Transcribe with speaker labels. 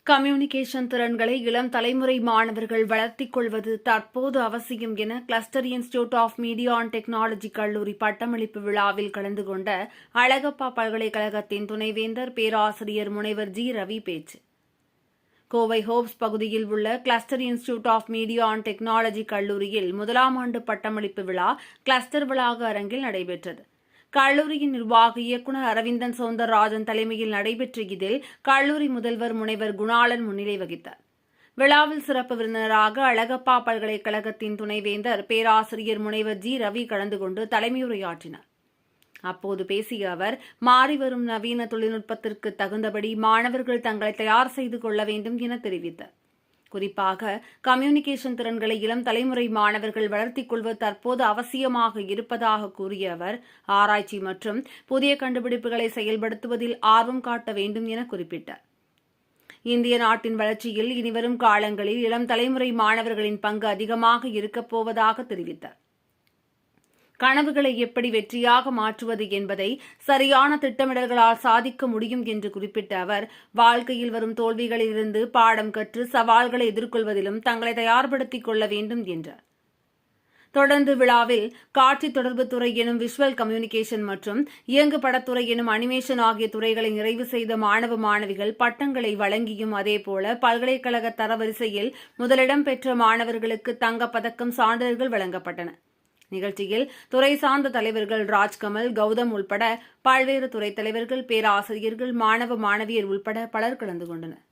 Speaker 1: Communication திறன்களை இளம் தலைமுறை மாணவர்கள் வளர்த்திக் கொள்வது தற்போது அவசியம் என cluster institute of media and technology கல்லூரி பட்டமளிப்பு விழாவில் கலந்து கொண்ட அழகப்பா பல்கலைக்கழகத்தின் துணைவேந்தர் பேராசிரியர் முனைவர் ஜி ரவி பேச்சு. கோவை ஹோப்ஸ் பகுதியில் உள்ள cluster institute of media and technology கல்லூரியில் முதலாம் ஆண்டு பட்டமளிப்பு விழா கிளஸ்டர் வளாக அரங்கில் நடைபெற்றது. கல்லூரியின் நிர்வாக இயக்குநர் அரவிந்தன் சௌந்தரராஜன் தலைமையில் நடைபெற்ற இதில் கல்லூரி முதல்வர் முனைவர் குணாளன் முன்னிலை வகித்தார். விழாவில் சிறப்பு விருந்தினராக அழகப்பா பல்கலைக்கழகத்தின் துணைவேந்தர் பேராசிரியர் முனைவர் ஜி ரவி கலந்து கொண்டு தலைமையுரையாற்றினார். அப்போது பேசிய அவர், மாறிவரும் நவீன தொழில்நுட்பத்திற்கு தகுந்தபடி மாணவர்கள் தங்களை தயார் செய்து கொள்ள வேண்டும் என தெரிவித்தார். குறிப்பாக கம்யூனிகேஷன் திறன்களை இளம் தலைமுறை மாணவர்கள் வளர்த்திக் கொள்வது தற்போது அவசியமாக இருப்பதாக கூறிய அவர், ஆராய்ச்சி மற்றும் புதிய கண்டுபிடிப்புகளை செயல்படுத்துவதில் ஆர்வம் காட்ட வேண்டும் என குறிப்பிட்டார். இந்திய நாட்டின் வளர்ச்சியில் இனிவரும் காலங்களில் இளம் தலைமுறை மாணவர்களின் பங்கு அதிகமாக இருக்கப் போவதாக தெரிவித்தார். கனவுகளை எப்படி வெற்றியாக மாற்றுவது என்பதை சரியான திட்டமிடல்களால் சாதிக்க முடியும் என்று குறிப்பிட்ட அவர், வாழ்க்கையில் வரும் தோல்விகளிலிருந்து பாடம் கற்று சவால்களை எதிர்கொள்வதிலும் தங்களை தயார்படுத்திக் கொள்ள வேண்டும் என்றார். தொடர்ந்து விழாவில் காட்சி தொடர்பு துறை எனும் விஷுவல் கம்யூனிகேஷன் மற்றும் இயங்கு படத்துறை எனும் அனிமேஷன் ஆகிய துறைகளை நிறைவு செய்த மாணவ மாணவிகள் பட்டங்களை வழங்கியும், அதேபோல பல்கலைக்கழக தரவரிசையில் முதலிடம் பெற்ற மாணவர்களுக்கு தங்கப்பதக்கம், சான்றிதழ்கள் வழங்கப்பட்டன. நிகழ்ச்சியில் துறை சார்ந்த தலைவர்கள் ராஜ்கமல், கௌதம் உள்பட பல்வேறு துறை தலைவர்கள், பேராசிரியர்கள், மாணவ மாணவியர் உள்பட பலர் கலந்து கொண்டனர்.